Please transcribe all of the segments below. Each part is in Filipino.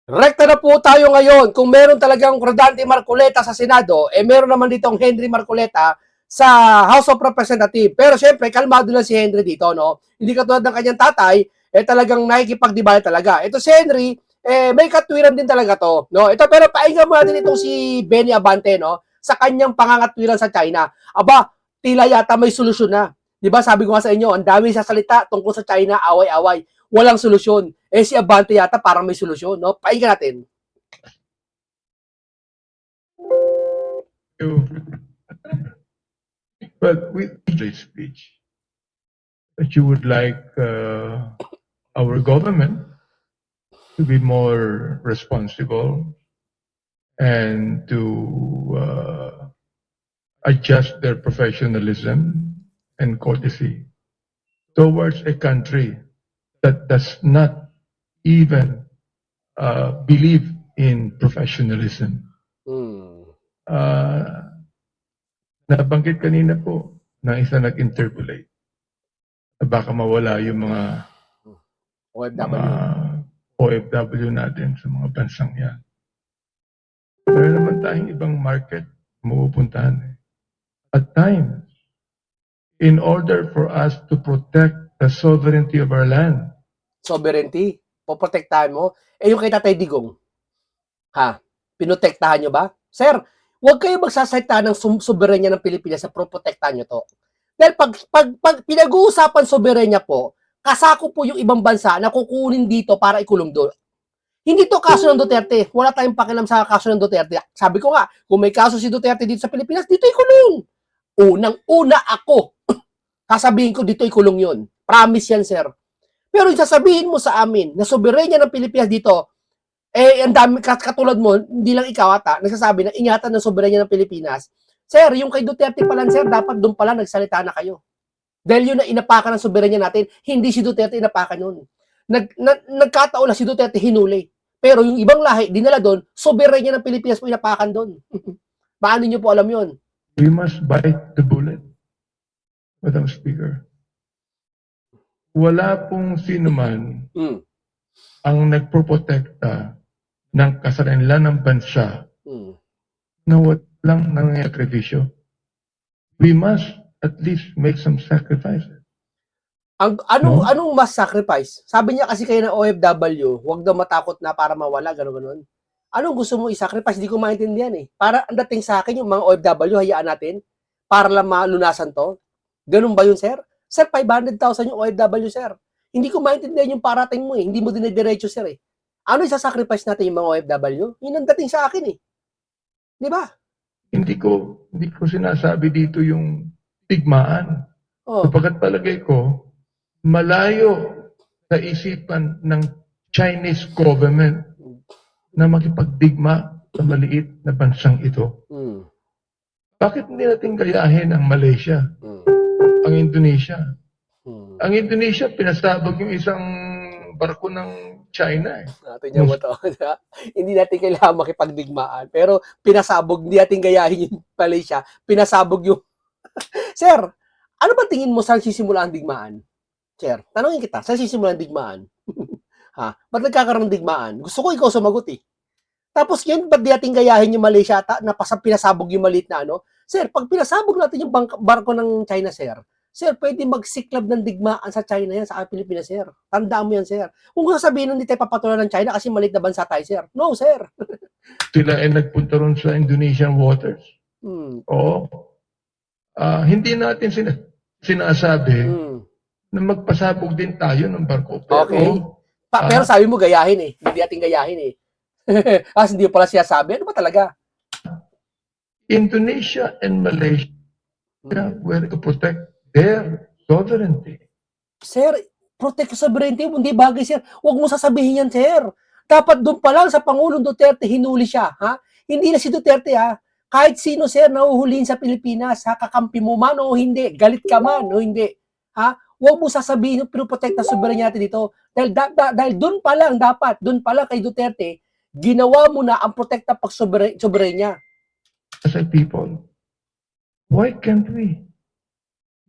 Rekta na po tayo ngayon. Kung meron talagang Rodante Marcoleta sa Senado, meron naman ditong Henry Marcoleta sa House of Representatives. Pero syempre, kalmado lang si Henry dito, no? Hindi katulad ng kanyang tatay, talagang nakikipagdibal talaga. Ito si Henry, may katwiran din talaga to, no? Ito, pero painggan mo natin itong si Benny Abante, no? Sa kanyang pangangatwiran sa China. Aba, tila yata may solusyon na. Di ba sabi ko nga sa inyo, ang dami sa salita tungkol sa China, away-away. Walang solusyon. Si Abante yata parang may solusyon, no? Pakinggan natin. But with the speech, that you would like our government to be more responsible and to adjust their professionalism and courtesy towards a country that does not even believe in professionalism. Nabanggit kanina po na isa nag-interpolate na baka mawala yung mga OFW. OFW natin sa mga bansang yan. Meron naman tayong ibang market mapupuntahan. At times, in order for us to protect the sovereignty of our land. Sovereignty? Poprotektahan mo? Yung kay Tatay Digong, ha? Pinotektahan nyo ba? Sir, huwag kayo magsasalita ng soberenya ng Pilipinas sa protektahan nyo to. Dahil pag pinag-uusapan soberenya po, kasako po yung ibang bansa na kukunin dito para ikulong doon. Hindi to kaso ng Duterte. Wala tayong pakialam sa kaso ng Duterte. Sabi ko nga, kung may kaso si Duterte dito sa Pilipinas, dito ikulong. Unang-una ako. Sasabihin ko, dito ikulong yun. Promise yan, sir. Pero yung sasabihin mo sa amin na soberenya ng Pilipinas dito, ang dami, katulad mo, hindi lang ikaw ata, nagsasabi na ingatan ng soberenya ng Pilipinas. Sir, yung kay Duterte pa lang, sir, dapat doon pala nagsalita na kayo. Dahil yun na inapakan ng soberenya natin, hindi si Duterte inapakan yun. Nagkataon na si Duterte hinuli. Pero yung ibang lahi, dinala doon, soberenya ng Pilipinas po inapakan doon. Paano nyo po alam yun? We must bite the bullet, Madam Speaker. Wala pong sino man ang nagproprotekta ng kasarinlan ng bansa na walang nangyayakripisyo. We must at least make some sacrifices. Anong mas sacrifice? Sabi niya kasi kayo ng OFW, huwag daw matakot na para mawala, gano'n. Anong gusto mo i-sacrifice? Hindi ko maintindihan eh. Para ang dating sa akin, yung mga OFW, hayaan natin para lang malunasan to. Ganun ba yun, sir? Sir, 500,000 yung OFW, sir. Hindi ko maintindihan yung parating mo eh. Hindi mo dinediretso, sir eh. Ano isa-sacrifice natin yung mga OFW? Yun ang dating sa akin eh. Di ba? Hindi ko sinasabi dito yung tigmaan. Sapagkat palagay ko, malayo sa isipan ng Chinese government na makipagdigma sa maliit na bansang ito. Bakit hindi natin gayahin ang Malaysia, ang Indonesia? Ang Indonesia, pinasabog yung isang barko ng China eh. Tingnan mo to. Hindi natin kailangan makipagdigmaan. Pero pinasabog, hindi natin gayahin yung Malaysia. Pinasabog yung... Sir, ano ba tingin mo saan sisimula ang digmaan? Sir, tanongin kita, saan sisimula ang digmaan? Ha? Ba't nagkakaroon ng digmaan? Gusto ko ikaw sumagot eh. Tapos yun, ba't di natin gayahin yung Malaysia na pinasabog yung maliit na ano? Sir, pag pinasabog natin yung barko ng China, sir, pwede magsiklab ng digmaan sa China yan, sa Pilipinas, sir. Tandaan mo yan, sir. Kung sasabihin nun, hindi tayo papatulan ng China kasi maliit na bansa tayo, sir. No, sir. Sila ay nagpunta ron sa Indonesian waters. Oo. Hindi natin sinasabi na magpasabog din tayo ng barko. Pero, okay. Pero sabi mo gayahin eh. Hindi natin gayahin eh. Kasi hindi pala siya sabi. Ano ba talaga? Indonesia and Malaysia were to protect their sovereignty. Sir, protect sovereignty, hindi bagay, sir. Huwag mo sasabihin yan, sir. Dapat doon pa lang sa Pangulong Duterte, hinuli siya. Ha? Hindi na si Duterte, ha? Kahit sino, sir, nahuhulihin sa Pilipinas, ha? Kakampi mo man o hindi, galit ka man o hindi. Ha? Huwag mo sasabihin, pinoprotect na sovereignty natin dito. Dahil doon pa lang, dapat, doon pa lang kay Duterte, ginawa mo na ang protekta pag soberenya. As a people, why can't we?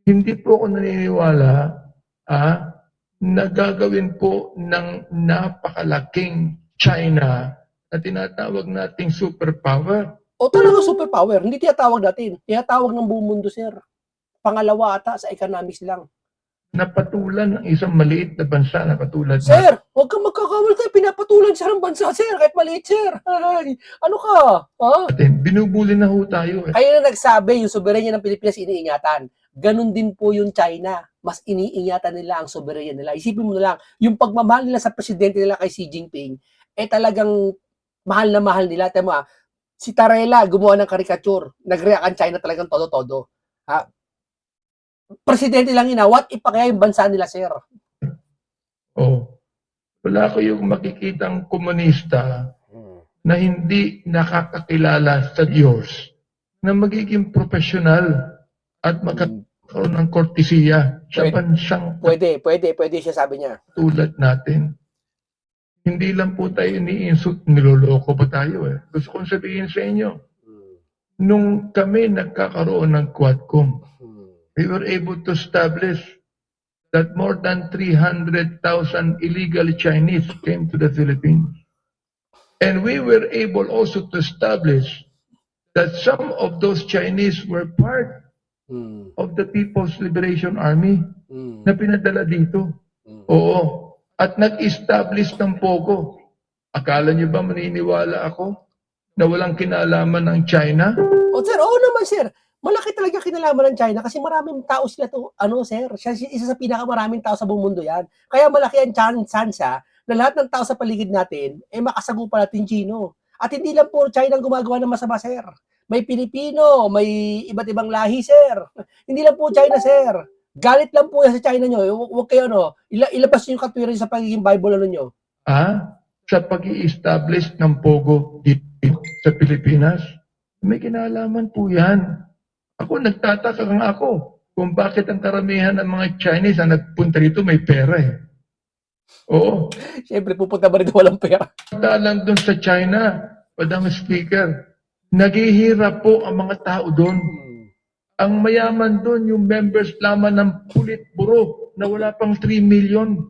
Hindi po ako naniniwala na gagawin po ng napakalaking China na tinatawag nating superpower. O talaga superpower, hindi tinatawag natin. Tinatawag ng buong mundo, sir. Pangalawa ata sa economics lang. Napatulan ng isang maliit na bansa na katulad natin. Sir, huwag kang magkakamali tayo. Pinapatulan siya ng bansa, sir. Kahit maliit, sir. Ay, ano ka? Ha? Binubuli na ho tayo. Kayo na nagsabi, yung soberanya ng Pilipinas iniingatan. Ganon din po yung China. Mas iniingatan nila ang soberanya nila. Isipin mo na lang, yung pagmamahal nila sa presidente nila kay Xi Jinping, talagang mahal na mahal nila. Tama, si Tarela gumawa ng karikature. Nag-react ang China talagang todo-todo. Ha? Presidente lang ina, what if pa kaya yung bansa nila, sir? Oh, wala ko yung makikitang komunista na hindi nakakakilala sa Diyos na magiging profesional at magkakaroon ng kortesiya sa bansang Pwede siya, sabi niya. tulad natin. Hindi lang po tayo ni-insult, niloloko pa tayo eh. Gusto kong sabihin sa inyo, nung kami nagkakaroon ng Quadcom, we were able to establish that more than 300,000 illegal Chinese came to the Philippines. And we were able also to establish that some of those Chinese were part of the People's Liberation Army na pinadala dito. Oo. At nag-establish ng POGO. Akala niyo ba maniniwala ako na walang kinalaman ng China? O sir, oo naman sir. Malaki talaga kinalaman ng China kasi maraming tao sila to, sir. Siya isa sa pinakamaraming tao sa buong mundo yan. Kaya malaki ang chance na lahat ng tao sa paligid natin makasagupa natin Chino. At hindi lang po China ang gumagawa ng masama, sir. May Pilipino, may iba't ibang lahi, sir. Hindi lang po China, sir. Galit lang po yan sa China nyo. Huwag kayo, ilabas nyo yung katwiran sa pagiging Bible nyo. Sa pag-i-establish ng POGO dito sa Pilipinas, may kinalaman po yan. Ako, nagtataka nga ako kung bakit ang karamihan ng mga Chinese na nagpunta rito may pera eh. Oo. Siyempre, pupunta ba rito walang pera? Dalang doon sa China, Madam Speaker, naghihirap po ang mga tao doon. Ang mayaman doon, yung members lamang ng Politburo na wala pang 3 million.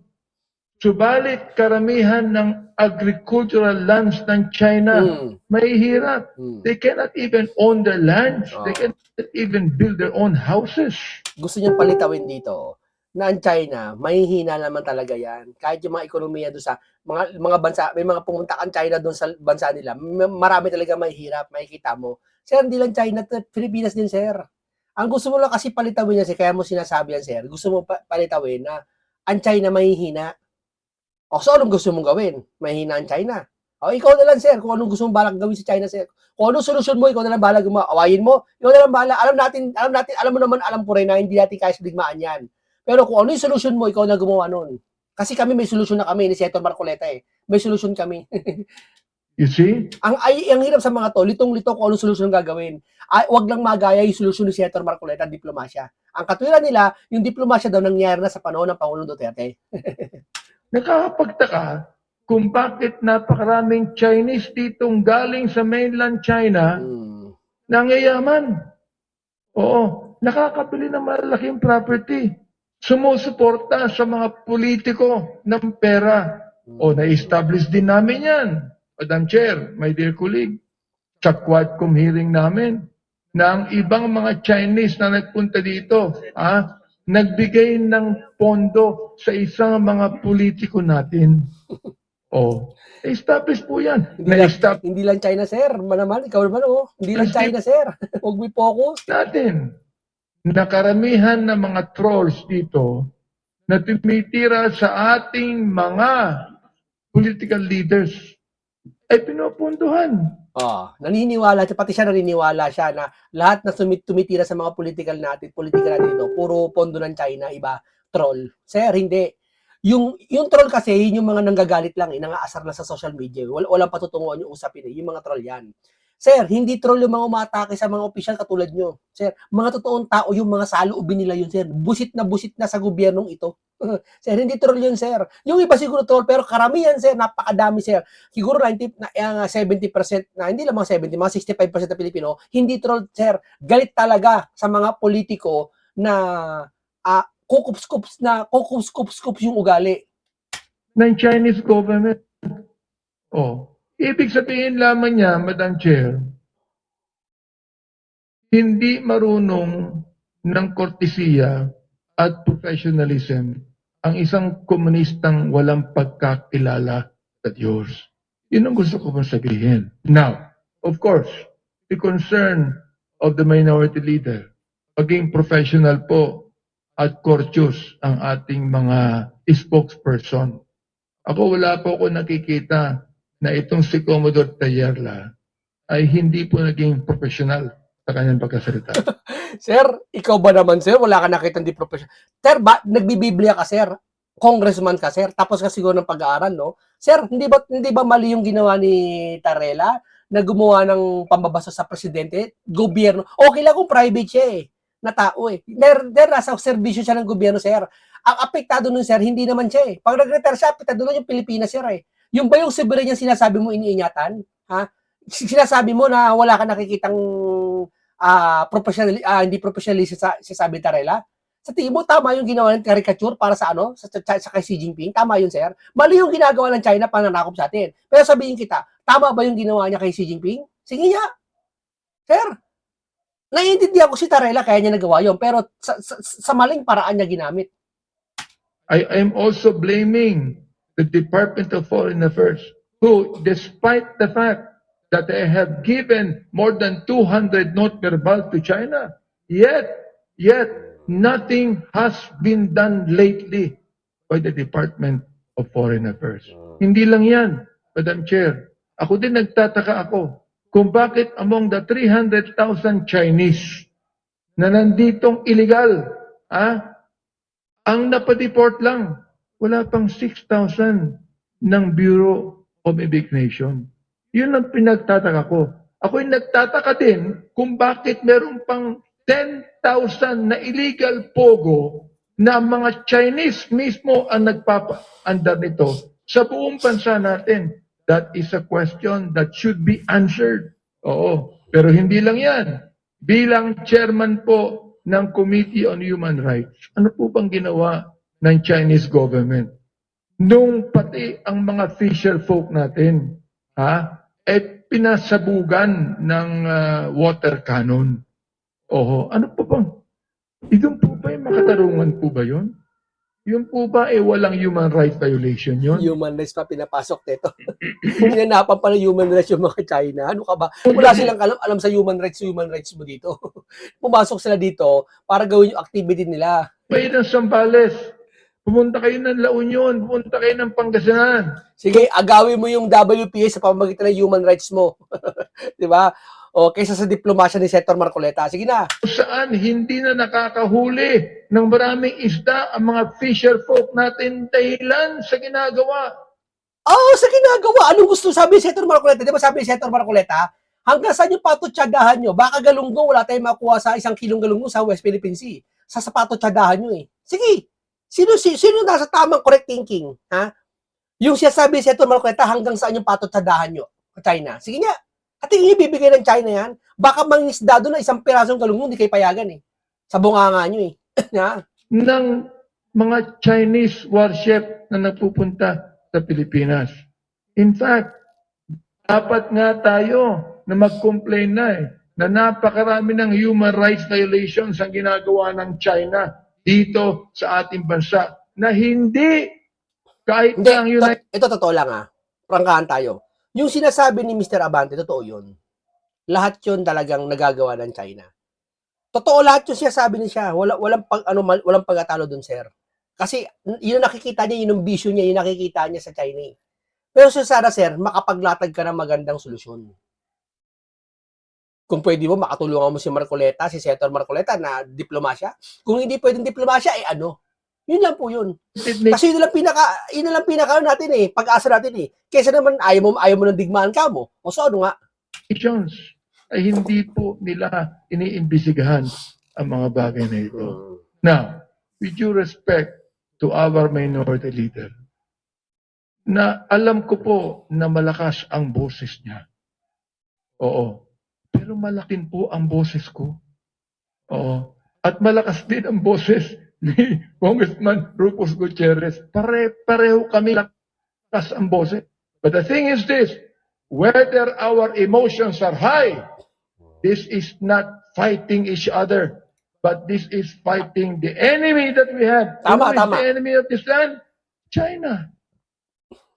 Subalit, karamihan ng agricultural lands ng China, mahihirap. They cannot even own their lands. They cannot even build their own houses. Gusto niyang palitawin dito na ang China, mahihina naman talaga yan. Kahit yung mga ekonomiya doon sa mga bansa, may mga pumunta ang China doon sa bansa nila, marami talaga mahihirap, makikita mo. Sir, hindi lang China, Pilipinas din, sir. Ang gusto mo lang kasi palitawin niya, kaya mo sinasabi yan, sir. Gusto mo palitawin na ang China mahihina. O, so anong gusto mong gawin? Mahihina ang China. O, ikaw na lang, sir, kung anong gusto mong balak gawin sa China, sir. Kung anong solusyon mo, ikaw na lang bahala gumawa. Awayin mo, ikaw na lang bahala. Alam mo naman, alam ko rin na hindi natin kaya digmaan yan. Pero kung ano yung solusyon mo, ikaw na gumawa nun. Kasi kami may solusyon na kami ni Senator Marcoleta eh. May solusyon kami. You see? Ang hirap sa mga to, litong-lito kung anong solusyon gagawin. Wag lang magaya yung solusyon ni Senator Marcoleta, diplomasya. Ang katwiran nila, yung diplomasya daw nangyari na sa panahon ng Pangulong Duterte. Nakakapagtaka kung bakit napakaraming Chinese ditong galing sa mainland China nangayaman. Oo, nakakabili ng malaking property. Sumusuporta sa mga politiko ng pera. O, na-establish din namin yan. Madam Chair, my dear colleague, sa Quadcom hearing namin, na ang ibang mga Chinese na nagpunta dito, nagbigay ng pondo sa isang mga politiko natin. Oh, establish po yan. Hindi lang China, sir. Manaman, ikaw naman, Hindi lang China, sir. Huwag mo focus. Natin, na karamihan ng mga trolls dito na tumitira sa ating mga political leaders ay pinupunduhan. Naniniwala siya, pati siya naniniwala siya na lahat na tumitira sa mga political natin dito, puro pondo ng China, iba, troll. Sir, hindi. Yung troll kasi, yung mga nanggagalit lang, nangaasar na sa social media. Walang patutunguhan yung usapin yung mga troll yan. Sir, hindi troll yung mga umatake sa mga opisyal katulad nyo. Sir, mga totoong tao yung mga saloobin nila yun, sir. Busit na sa gobyernong ito. Sir, hindi troll yun, sir. Yung iba siguro troll, pero karamihan, sir, napakadami, sir. Siguro 70% na, hindi lang mga 70, mga 65% na Pilipino, hindi troll, sir. Galit talaga sa mga politiko na kukups yung ugali. Ng Chinese government. Oh, ibig sabihin lamang niya, Madam Chair, hindi marunong ng kortesiya at professionalism ang isang komunistang walang pagkakilala sa Diyos. Yun ang gusto ko pong sabihin. Now, of course, the concern of the minority leader, maging professional po at courteous ang ating mga spokesperson. Ako wala po ako nakikita na itong si Commodore Tayerla ay hindi po naging professional sa kanyang pagkasalita. Sir, ikaw ba naman, sir? Wala ka nakitang di professional. Sir, nagbibiblia ka, sir? Congressman ka, sir? Tapos ka siguro ng pag-aaral, no? Sir, hindi ba mali yung ginawa ni Tarela na gumawa ng pambabasa sa presidente? Gobyerno. Okay lang kung private siya eh. Na tao eh. Nasa servisyo siya ng gobyerno, sir. Ang apektado nun, sir, hindi naman siya eh. Pag nag-retire siya, apektado nun yung Pilipinas, sir eh. Yung ba yung sovereign yung sinasabi mo iniingatan? Ha? Sinasabi mo na wala ka nakikitang hindi professionalist si Sabi Tarela. Sa tingin mo, tama yung ginawa ng caricature para sa sa kay Xi Jinping? Tama yun, sir. Mali yung ginagawa ng China pananakop sa atin. Pero sabihin kita, tama ba yung ginawa niya kay Xi Jinping? Sige nga. Sir, naiintindihan ko si Tarela kaya niya nagawa yun. Pero sa maling paraan niya ginamit. I am also blaming the Department of Foreign Affairs who, despite the fact that they have given more than 200 not verbal to China, yet nothing has been done lately by the Department of Foreign Affairs. Hindi lang yan, Madam Chair. Ako din nagtataka ako kung bakit among the 300,000 Chinese na nanditong illegal, ang napadeport lang, wala pang 6,000 ng Bureau of Immigration. Yun ang pinagtataka ko. Ako'y nagtataka din kung bakit meron pang 10,000 na illegal pogo na mga Chinese mismo ang nagpapa-andar nito sa buong bansa natin. That is a question that should be answered. Oo. Pero hindi lang yan. Bilang chairman po ng Committee on Human Rights, ano po bang ginawa ng Chinese government? Nung pati ang mga fisher folk natin, pinasabugan ng water cannon. Oho, ano po bang? Idun po ba yung makatarungan po ba yun? Yun po ba walang human rights violation yun? Human rights pa pinapasok nito. Hinanapan pa ng human rights yung mga China. Ano ka ba? Wala silang alam sa human rights mo dito. Pumasok sila dito para gawin yung activity nila. Kayo ng Zambales, pumunta kayo ng La Union, pumunta kayo ng Pangasinan. Sige, agawin mo yung WPA sa pamamagitan ng human rights mo. Di ba? O kaysa sa diplomasya ni Senator Marcoleta. Sige na. Saan hindi na nakakahuli ng maraming isda ang mga fisher folk natin dahilan sa ginagawa. Sa ginagawa. Anong gusto sabi ni Senator Marcoleta? Di ba sabi ni Senator Marcoleta, hanggang saan yung patutsadahan nyo? Baka galunggong, wala tayong makuha sa 1 kilong galunggong sa West Philippine Sea. Sa patutsadahan nyo eh. Sige. Sino nasa tamang correct thinking? Ha? Yung siya sabi ni Senator Marcoleta, hanggang saan yung patutsadahan nyo? China. Sige nga. At yung ibibigay ng China yan, baka mangisda doon na 1 pirasong galunggong, hindi kayo payagan eh. Sa bunganga nyo eh. Ng mga Chinese warship na nagpupunta sa Pilipinas. In fact, dapat nga tayo na mag-complain na napakarami ng human rights violations ang ginagawa ng China dito sa ating bansa na hindi kahit hindi, ng United... Ito totoo lang prangkahan tayo. Yung sinasabi ni Mr. Abante, totoo yun. Lahat yun talagang nagagawa ng China. Totoo lahat yung sinasabi niya. Walang pag-atalo dun, sir. Kasi yun ang nakikita niya, yun ang vision niya, yun nakikita niya sa China. Pero sana, sir, makapaglatag ka ng magandang solusyon. Kung pwede mo, makatulungan mo si Marcoleta, si Senator Marcoleta na diplomasya. Kung hindi pwedeng diplomasya, ano? Yun lang po yun. Kasi yun lang pinaka natin pag-asa natin Kaysa naman ayaw mo ng digmaan ka mo. O so ano nga? Ay hindi po nila iniimbisigahan ang mga bagay na ito. Now, with due respect to our minority leader, na alam ko po na malakas ang boses niya. Oo. Pero malakin po ang boses ko. Oo. At malakas din ang boses ni Congressman Rufus Gutierrez. Pareho kami lakas ang boses. But the thing is this, whether our emotions are high, this is not fighting each other, but this is fighting the enemy that we have. You know Tama, who is the tama. enemy of this land? China.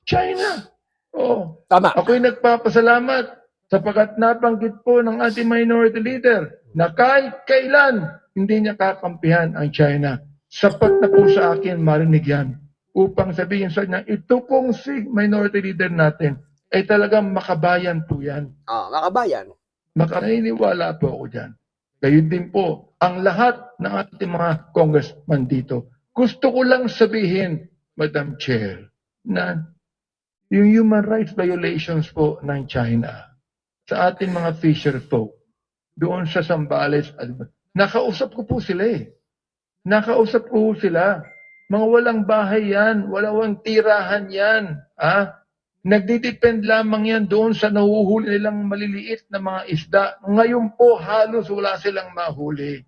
China. Oh, Tama. ako'y nagpapasalamat sapagkat nabanggit po ng ating minority leader na kahit kailan hindi niya kakampihan ang China. Sapat na po sa akin marinig yan upang sabihin sa niya, ito pong si minority leader natin ay talagang makabayan po yan. Makabayan. Makaniniwala po ako dyan. Gayun din po, ang lahat ng ating mga congressman dito. Gusto ko lang sabihin, Madam Chair, na yung human rights violations po ng China sa ating mga fisher folk doon sa Zambales, nakausap ko po sila eh. Nakausap ko sila. Mga walang bahay yan, walang tirahan yan. Nagdidepend lamang yan doon sa nahuhuli nilang maliliit na mga isda. Ngayon po, halos wala silang mahuli.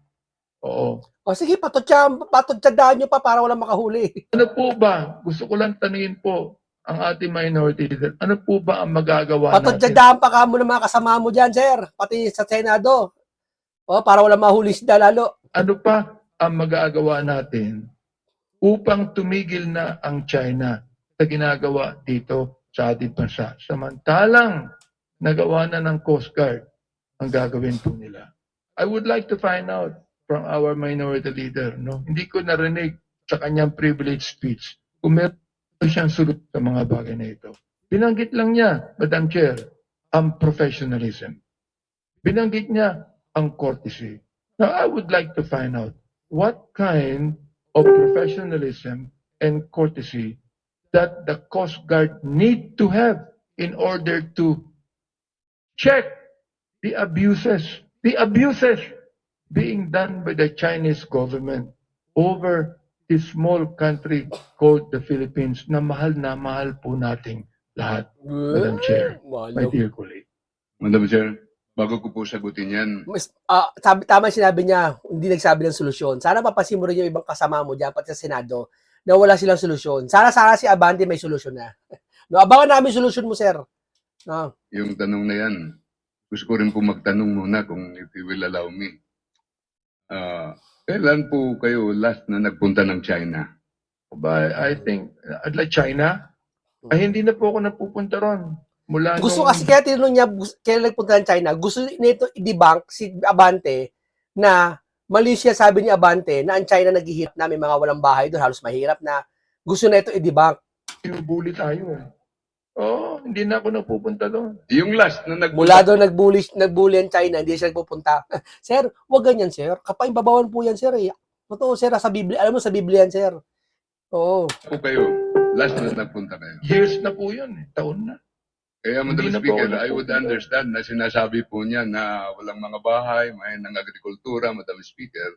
Oo. O sige, patutsadahan nyo pa para walang makahuli. Ano po ba? Gusto ko lang tanungin po ang ating minority leader. Ano po ba ang magagawa natin? Patutsadahan pa ka mo ng mga kasama mo dyan, sir. Pati sa Senado. O, para walang mahuli sila lalo. Ano pa ang magagawa natin upang tumigil na ang China sa ginagawa dito sa ating bansa? Samantalang nagawa na ng Coast Guard ang gagawin po nila. I would like to find out from our minority leader, no? Hindi ko narinig sa kanyang privilege speech kung meron siyang sulut sa mga bagay na ito. Binanggit lang niya, Madam Chair, ang professionalism. Binanggit niya ang courtesy. Now, I would like to find out what kind of professionalism and courtesy that the Coast Guard need to have in order to check the abuses being done by the Chinese government over this small country called the Philippines na mahal po nating lahat, Madam Chair, my dear colleague. Madam Chair, bago ko po sagutin yan, Tama sinabi niya, hindi nagsabi ng solusyon. Sana papasin mo rin yung ibang kasama mo dyan, pati sa Senado, na wala silang solusyon. Sana si Abante may solusyon na. No, abangan namin solusyon mo, sir. No. yung tanong na yan, gusto ko rin po magtanong muna kung if you will allow me. Kailan po kayo last na nagpunta ng China? I think, like China, ay hindi na po ako napupunta ron. Mula Gusto nung- kasi kaya tinanong niya, kaya nagpunta ng China, gusto nito i-debunk si Abante na mali siya sabi ni Abante na ang China naghihirap na may mga walang bahay doon, halos mahirap na. Gusto na ito i-debunk. Pinubuli tayo eh. Oo, hindi na ako napupunta doon. Yung last na nagpunta Mula doon nagbully ang China, hindi siya nagpupunta. Sir, wag ganyan, sir. Kapaimbabawan po yan, sir. Eh. Totoo, sir. Sa Biblia, alam mo, sa Biblia yan, sir. Oo. po kayo, last na nagpunta kayo. Years na po yun eh. Taon na. Kaya Hindi Madam na po Speaker, ako I would nagpupunta. understand na sinasabi po niya na walang mga bahay, may ng agrikultura, Madam Speaker,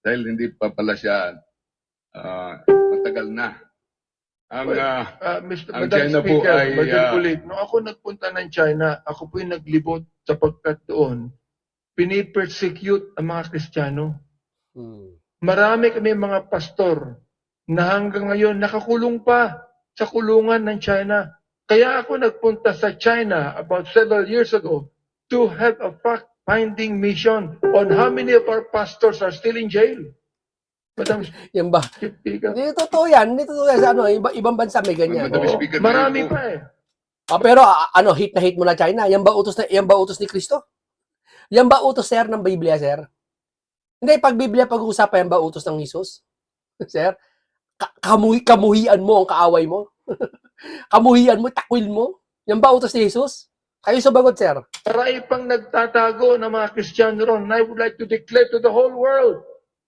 dahil hindi pa pala siya matagal na. Ang Madam China po Speaker, ay, Madam Kulit, nung ako nagpunta ng China, ako po'y naglibot sapagkat doon, pinipersecute ang mga Kristiyano. Marami kami mga pastor na hanggang ngayon nakakulong pa sa kulungan ng China. Kaya ako nagpunta sa China about several years ago to have a fact-finding mission on how many of our pastors are still in jail. Madam Yan ba? Speaker, Hindi totoo yan. Hindi totoo yan. Sa ibang bansa may ganyan. Madam oo, Speaker, marami ngayon po- pa eh. Pero hate na hate mo na China. Yan ba utos ni Kristo? Yan ba utos, sir, ng Biblia, sir? Hindi, pag Biblia pag-uusapan, yan ba utos ng Jesus? Sir, kamuhian mo ang kaaway mo. Kamuhian mo, takwil mo. Yan ba utos ni Jesus? Kayo sumagot, sir. Marami pang nagtatago ng mga Kristiyano ron. And I would like to declare to the whole world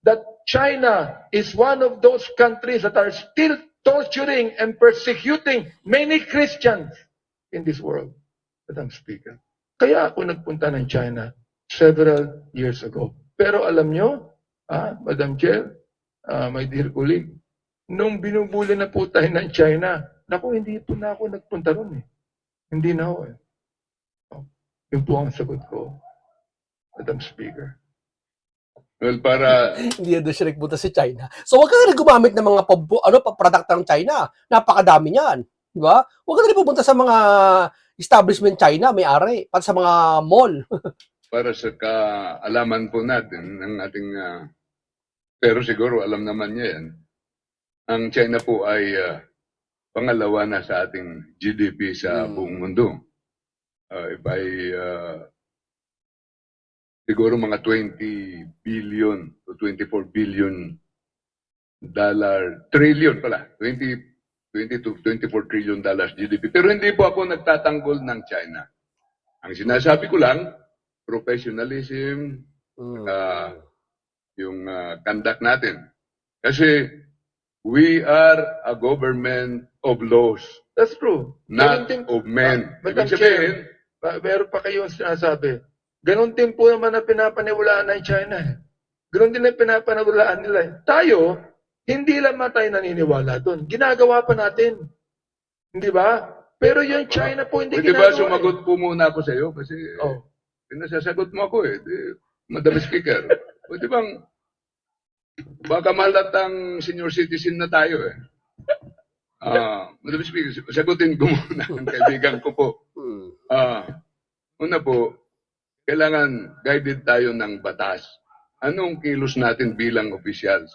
that China is one of those countries that are still torturing and persecuting many Christians in this world, Madam Speaker. Kaya ako nagpunta ng China several years ago. Pero alam nyo, Madam Chair, my dear colleague, nung binubuli na po tayo ng China, naku, hindi po na ako nagpunta ron eh. Hindi na ako eh. Yun po ang sagot ko, Madam Speaker. Well, para Hindi na siya nagpunta sa China. So, wag ka na gumamit ng mga product ng China. Napakadami niyan. Di ba? Huwag ka na rin pupunta sa mga establishment China, may-ari, pati sa mga mall. Para sa kaalaman po natin ng ating pero siguro alam naman niya yan. Ang China po ay pangalawa na sa ating GDP sa buong mundo. If I siguro mga 20 billion to 24 billion trillion pala. 20 to 24 trillion dollars GDP. Pero hindi po ako nagtatanggol ng China. Ang sinasabi ko lang, professionalism, yung conduct natin. Kasi we are a government of laws, That's true. not Ganun din, of men. Madam Ibig sabihin, meron pa kayong sinasabi. Ganon din po naman ang pinapaniwalaan ng China. Ganon din ang pinapaniwalaan nila. Tayo, hindi lang tayo naniniwala doon. Ginagawa pa natin. Hindi ba? Pero yung China po hindi pwede ba ginagawa. sumagot po muna ako sa iyo? Kasi pinasasagot mo ako eh. Madam Speaker, pwede bang baka malatang senior citizen na tayo eh. Madam Speaker, sagutin ko muna ang kaibigan ko po. Una po, kailangan guided tayo ng batas. Anong kilos natin bilang officials?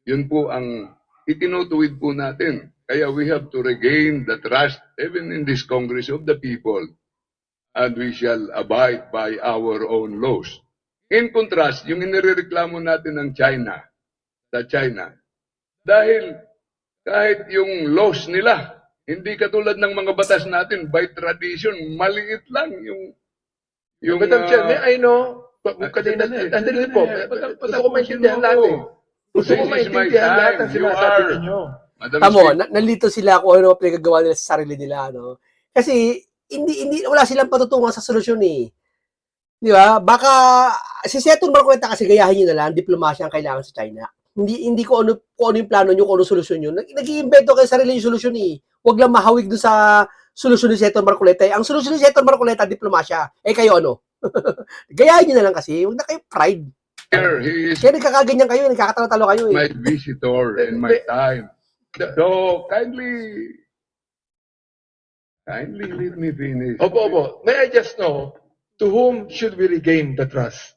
Yun po ang itinutuwid po natin. Kaya we have to regain the trust, even in this Congress, of the people. And we shall abide by our own laws. In contrast, yung inireklamo natin ng China, sa China, dahil kahit yung laws nila, hindi katulad ng mga batas natin, by tradition, maliit lang yung Madam Chair, may I know, andali po, gusto ko maintindihan lahat eh. Gusto ko maintindihan lahat ang sinasabi ninyo. Tamo, nalito sila kung ano pinagagawa nila sa sarili nila, no? Kasi hindi wala silang patutungan sa solusyon eh. Di ba? Baka si Seton Marcoleta kasi gayahin niyo na lang, diplomasya ang kailangan sa China. Hindi ko ano yung plano niyo, kung ano solusyon niyo. Nag-iimbento kayo sarili yung solusyon eh. Huwag lang mahawig doon sa solusyon ni Seton Marcoleta. Ang solusyon ni Seton Marcoleta, diplomasya. Eh kayo ano? Gayahin niyo na lang kasi. Huwag na kayo pride. He is Kaya nagkakaganyan kayo, nagkakatalo-talo kayo eh. my visitor in my time. So, kindly let me finish. Opo. May I just know, to whom should we regain the trust?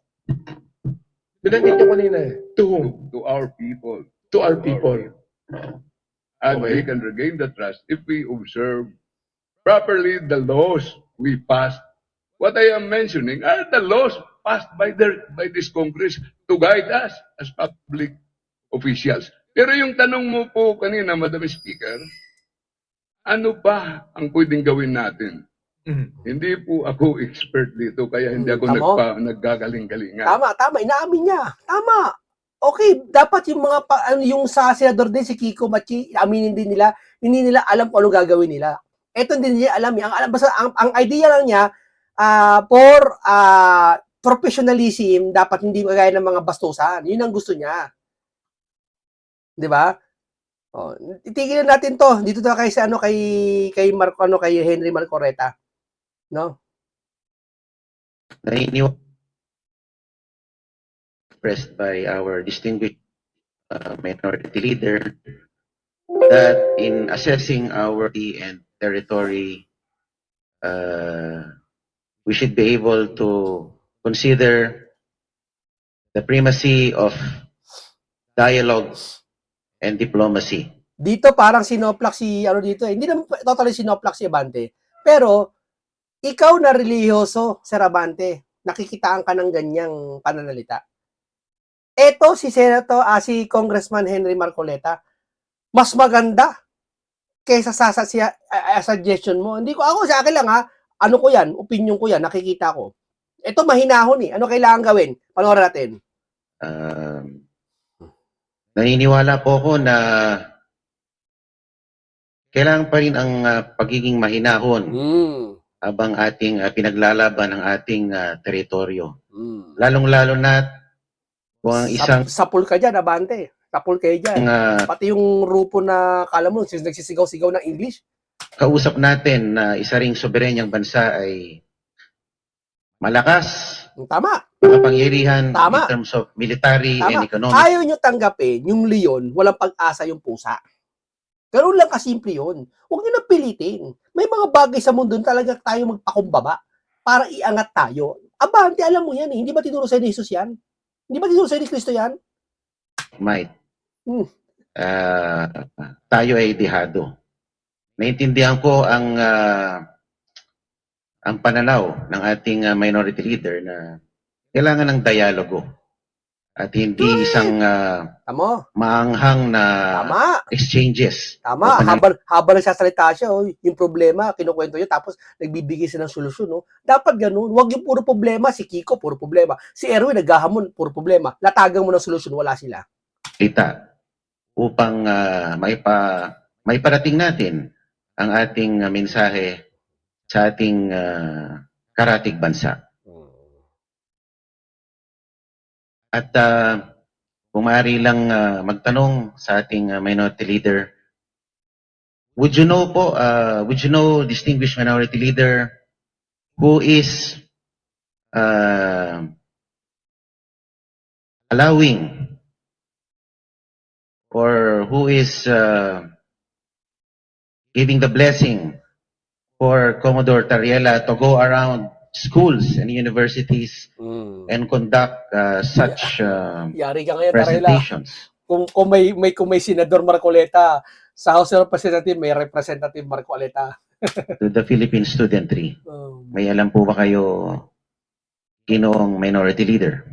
Binanggit niyo kanina eh. To whom? To our people. To our people. And Okay. we can regain the trust if we observe properly the laws we passed. What I am mentioning are the laws passed by this Congress to guide us as public officials. Pero yung tanong mo po kanina, Madam Speaker, ano ba ang pwedeng gawin natin? Hindi po ako expert dito, kaya hindi ako naggagaling-galingan. Tama, inaamin niya. Tama. Okay, dapat yung mga yung sa senador din si Kiko Machi, aminin din nila, hindi nila alam kung ano gagawin nila. Ito din niya alam niya. Ang idea lang niya for professionalism, dapat hindi magaya ng mga bastusan. Yun ang gusto niya. 'Di ba? Oh, itigilan natin 'to. Dito tayo kay kay Henry Marcoleta, no? Expressed by our distinguished minority leader that in assessing our and territory, we should be able to consider the primacy of dialogue and diplomacy. Dito parang sinoplas si dito eh. Hindi naman totally sinoplas si Abante. Pero ikaw na relihiyoso, Sir Abante, nakikitaan ka ng ganyang pananalita. Eto si si Congressman Henry Marcoleta, mas maganda kaysa sa suggestion mo. Hindi ko ako sa akin lang ano ko yan, opinion ko yan, nakikita ko. Ito mahinahon eh. Ano kailangan gawin? Panoorin natin. Naniniwala po ako na kailangan pa rin ang pagiging mahinahon habang ating pinaglalaban ang ating teritoryo. Lalong-lalo na kung ang isang... Sapul ka dyan, Abante. Sapul kayo dyan. Pati yung grupo na, kala mo, nagsisigaw-sigaw ng English. Kausap natin na isa ring soberenyang bansa ay malakas. Tama. Makapangyarihan Tama. in terms of military Tama. and economic. Ayaw nyo tanggapin yung leon, walang pag-asa yung pusa. Ganun lang kasimple yun. Huwag nyo na pilitin. May mga bagay sa mundo na talaga tayo magpakumbaba para iangat tayo. Abante, alam mo yan eh. Hindi ba tinuro sa'yo ni Jesus yan? Hindi ba tinuro sa'yo ni Kristo yan? Might. Hmm. Tayo ay dehado. Naintindihan ko ang pananaw ng ating minority leader na kailangan ng dialogo at hindi isang Tama. maanghang na Tama. exchanges. Tama. Habang nagsasalita siya, yung problema, kinukwento niya, tapos nagbibigay siya ng solusyon. No? Dapat ganun. Huwag yung puro problema. Si Kiko, puro problema. Si Erwin, naghahamon, puro problema. Latagang mo ng solusyon, wala sila. Kita upang maiparating natin ang ating mensahe sa ating karatig bansa. At kung maaari lang magtanong sa ating minority leader, would you know, distinguished minority leader, who is allowing or who is giving the blessing for Commodore Tariela to go around schools and universities and conduct such Yari ka ngayon, Tarela. presentations. Kung may Senador Marcoleta sa House of Representatives, may Representative Marcoleta. To the Philippine studentry. May alam po ba kayo, Ginoong Minority Leader?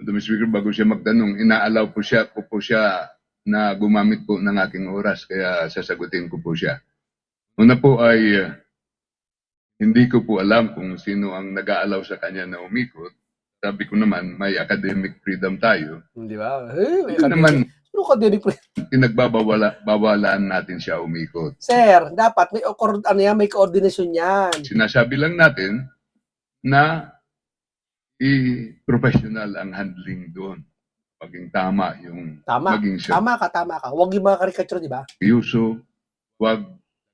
Madam Speaker, bago siya magtanong, inaalaw po siya na gumamit po ng aking oras, kaya sasagutin ko po siya. Una po ay, hindi ko po alam kung sino ang nag-aalaw sa kanya na umikot. Sabi ko naman, may academic freedom tayo. Di ba? Hindi naman academic freedom. pinagbabawalaan natin siya umikot. Sir, dapat may coordination yan. Sinasabi lang natin na professional ang handling doon. Maging tama yung maging siya. Tama ka. Huwag yung mga karikature, di ba? Yuso, huwag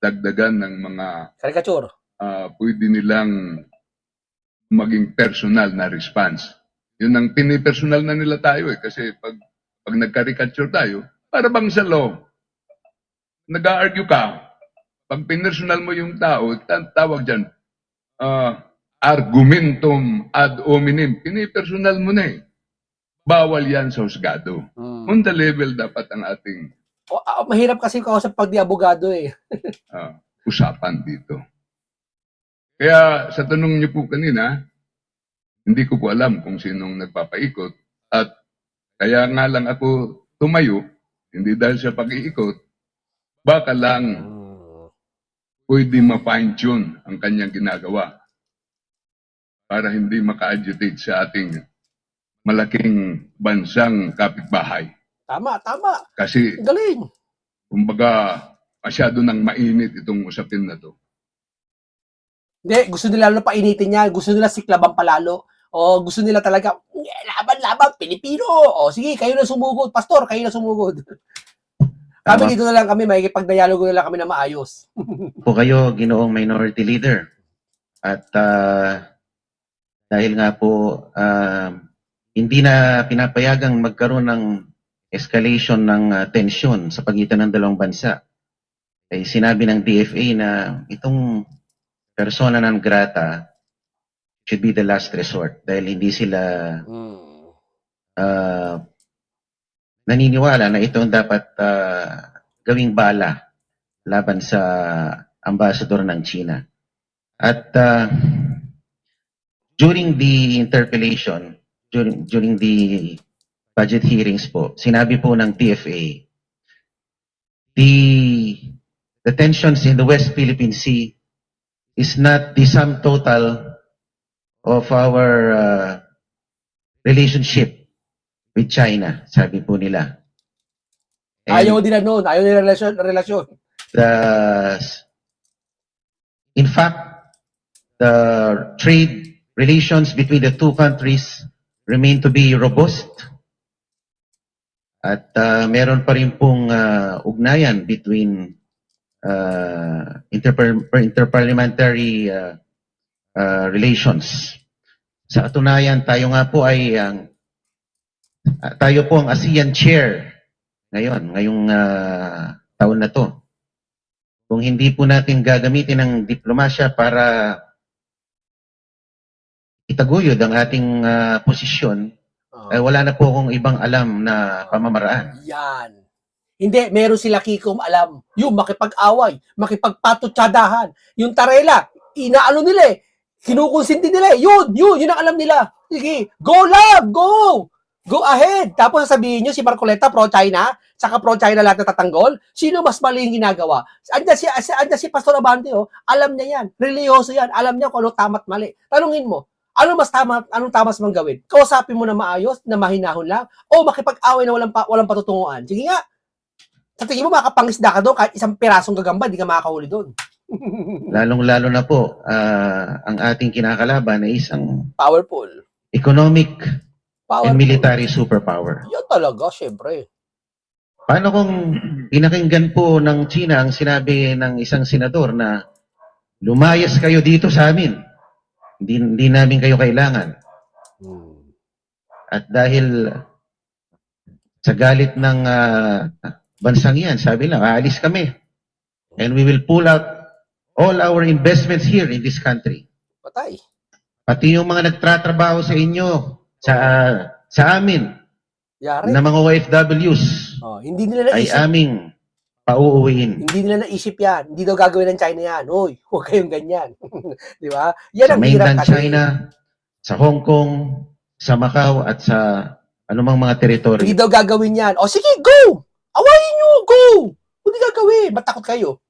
dagdagan ng mga Karikature. pwede nilang maging personal na response. Yun ang pinipersonal na nila tayo eh. Kasi pag nagkarikature tayo, para bang sa law, nag-argue ka, pag pinersonal mo yung tao, tawag dyan, argumentum ad hominem, pinipersonal mo na eh. Bawal yan sa husgado. On the level dapat ang ating Mahirap kasi kausap pag di abogado eh. usapan dito. Kaya sa tanong niyo po kanina, hindi ko po alam kung sinong nagpapaikot at kaya nga lang ako tumayo, hindi dahil sa pag-iikot, baka lang pwede ma-fine-tune ang kanyang ginagawa para hindi maka-agitate sa ating malaking bansang kapitbahay. Tama. Kasi, Galing. kumbaga, masyado nang mainit itong usapin na to. Hindi, gusto nila na painitin niya. Gusto nila siklaban palalo. O gusto nila talaga, laban, Pilipino. O sige, kayo na sumugod. Pastor, kayo na sumugod. Kami dito na lang kami, makikipag-dialogo na lang kami na maayos. Po kayo, Ginoong Minority Leader. At dahil nga po, hindi na pinapayagang magkaroon ng escalation ng tensyon sa pagitan ng dalawang bansa. Ay sinabi ng DFA na itong persona non grata should be the last resort dahil hindi sila naniniwala na ito ang dapat gawing bala laban sa ambassador ng China. At during the interpellation, during the budget hearings po, sinabi po ng TFA, the tensions in the West Philippine Sea is not the sum total of our relationship with China, sabi po nila. And Ayaw din na noon. Ayaw nila relasyon. in fact, the trade relations between the two countries remain to be robust. At meron pa rin pong ugnayan between interparliamentary relations. Sa katunayan, tayo nga po ay tayo po ang ASEAN Chair ngayong taon na to. kung hindi po natin gagamitin ng diplomasya para itaguyod ang ating posisyon, Oh. wala na po akong ibang alam na pamamaraan. Yan. Hindi, meron sila Kikom alam. Yung makipag-away, makipagpatutsadahan. Yung tarela, inaano nila eh. Kinukonsinti nila eh. Yun ang alam nila. Sige, go lang, go! Go ahead. Tapos sasabihin nyo si Marcoleta pro-China, saka pro-China lahat na tatanggol. Sino mas mali yung ginagawa? Andyan si Pastor Abante, oh. Alam niya yan. Religyoso yan. Alam niya kung ano tama't mali. Tanungin mo, anong tamas mang gawin? Kausapin mo na maayos, na mahinahon lang, o makipag-away na walang patutunguhan. Sige nga. Sa tingin mo, makapangisda ka doon, kahit isang pirasong gagamba, hindi ka makakahuli doon. Lalong-lalo na po, ang ating kinakalaban ay isang Powerful. economic Powerful. and military superpower. Yan talaga, syempre. Paano kung pinakinggan po ng China ang sinabi ng isang senador na lumayas kayo dito sa amin, hindi namin kayo kailangan. At dahil sa galit ng bansang yan, sabi lang, aalis kami. And we will pull out all our investments here in this country. Patay. Pati yung mga nagtratrabaho sa inyo, sa amin, Yari. na mga OFWs, Hindi nila ay naisip. aming pauuwiin. Hindi nila naisip yan. Hindi daw gagawin ng China yan. Uy, huwag kayong ganyan. Di ba? Yan Sa ang hirap mainland kasi. China, sa Hong Kong, sa Macau, at sa anumang mga Hindi teritoryo. daw gagawin yan. O sige, go! Awayin nyo, go! Hindi gagawin. Ba't takot kayo?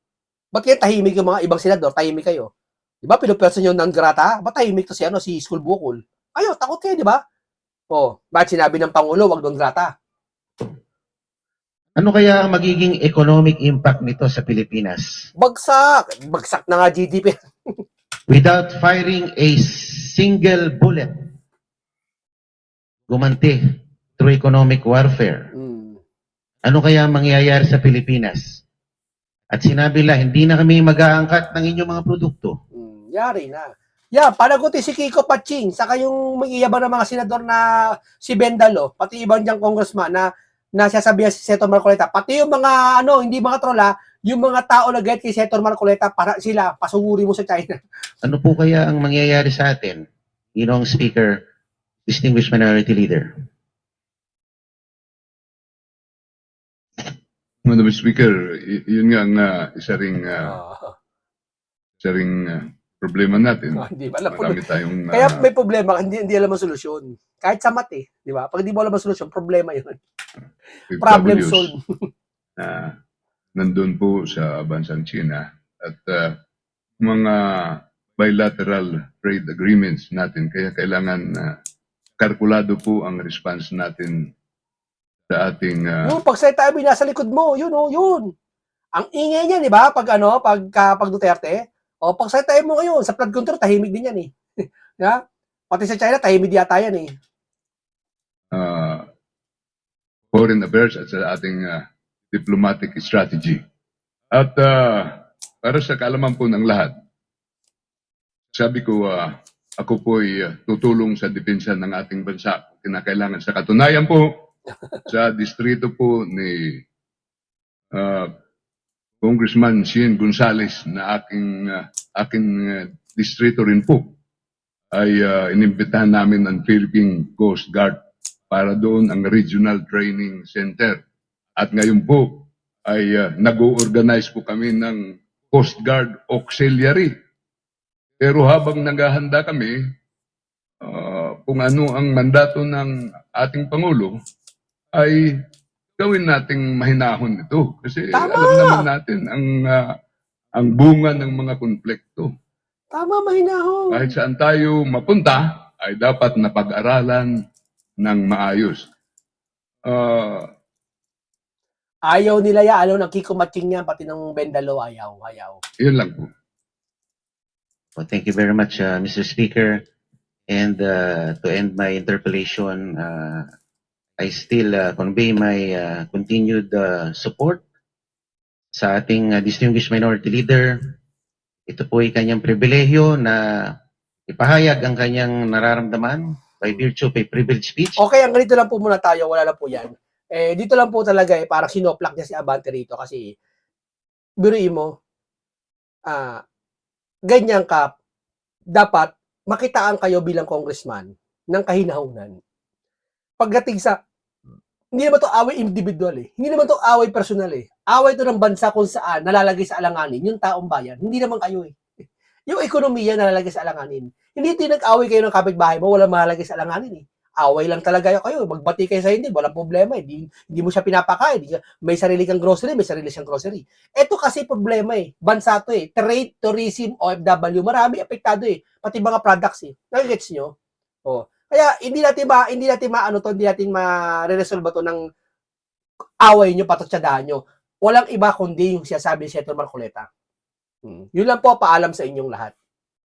Ba't kaya tahimik yung mga ibang senador? Tahimik kayo. Di ba? Pinuperso nyo ng grata? Ba't tahimik to si School Bukol? Ayo, takot kayo, di ba? O, bakit sinabi ng Pangulo, wag doon grata? Ano kaya ang magiging economic impact nito sa Pilipinas? Bagsak. Bagsak na nga GDP. Without firing a single bullet, gumanti through economic warfare. Ano kaya ang mangyayari sa Pilipinas? At sinabi lang, hindi na kami mag-aangkat ng inyong mga produkto. Yari na. Yeah, panagutin si Kiko Paching, saka yung mag-iyabang ng mga senador na si Bendalo, pati ibang diyang congressman na sasabihan si Senator Marcoleta, pati yung mga, hindi mga trola, yung mga tao na get kay Senator Marcoleta, para sila, pasuguri mo sa China. Ano po kaya ang mangyayari sa atin? Ginoong Speaker, Distinguished Minority Leader. Madam Speaker, yun nga ang isa ring problema natin. Hindi ba alam Marami tayong kaya may problema, hindi alam ang solusyon. Kahit sa mat di ba? Pag hindi mo alam ang solusyon, problema yun. Problem OFWs solved. na nandun po sa bansang China at mga bilateral trade agreements natin. Kaya kailangan kalkulado po ang response natin sa ating Yung pagsalita mo nasa likod mo, yun. Ang ingay niya, di ba? Pag Duterte, pagsalita mo ngayon, sa flood control, tahimik din yan eh. Yeah? Pati sa China, tahimik yata yan eh. foreign affairs at sa ating diplomatic strategy. At para sa kaalaman po ng lahat, sabi ko, ako po'y tutulong sa depensa ng ating bansa. Kinakailangan sa katunayan po, sa distrito po ni Congressman Sheen Gonzales na aking distrito rin po, ay inimbitahan namin ang Philippine Coast Guard para doon ang Regional Training Center. At ngayon po ay nag-organize po kami ng Coast Guard Auxiliary. Pero habang naghahanda kami, kung ano ang mandato ng ating Pangulo, ay gawin nating mahinahon ito. Kasi Tama! alam naman natin ang bunga ng mga konflikto. Tama, mahinahon. Kahit saan tayo mapunta, ay dapat napag-aralan ng maayos. Ayaw nila yan. Ayaw ng Kiko Matching yan, pati ng Bendalo, ayaw. Yun lang po. Well, thank you very much, Mr. Speaker. And to end my interpellation, I still convey my continued support sa ating distinguished minority leader. Ito po ay kanyang pribilehyo na ipahayag ang kanyang nararamdaman by virtue of a privileged speech. Okay, ang ganito lang po muna tayo. Wala na po yan. Dito lang po talaga parang sinoplak niya si Abante rito kasi biruin mo, ganyan ka, dapat makitaan kayo bilang congressman ng kahinahunan. Pagdating sa, hindi naman to away individual eh. Hindi naman to away personal eh. Away to ng bansa kung saan nalalagay sa alanganin yung taong bayan. Hindi naman kayo eh. Yung ekonomiya nalalagay sa alanganin. Hindi ito yung nag-away kayo ng kapitbahay mo, walang malalagay sa alanganin eh. Away lang talaga kayo. Magbati kayo sa hindi, walang problema eh. Hindi mo siya pinapakain. May sarili kang grocery, may sarili siyang grocery. Ito kasi problema eh. Bansa to eh. Trade, tourism, OFW, marami apektado eh. Pati mga products eh. Nagigets nyo? Oh. Kaya hindi natin ma-resolve to ng away nyo, patatsadahan nyo. Walang iba kundi yung siyasabi ni Senator Marcoleta. Yun lang po, paalam sa inyong lahat.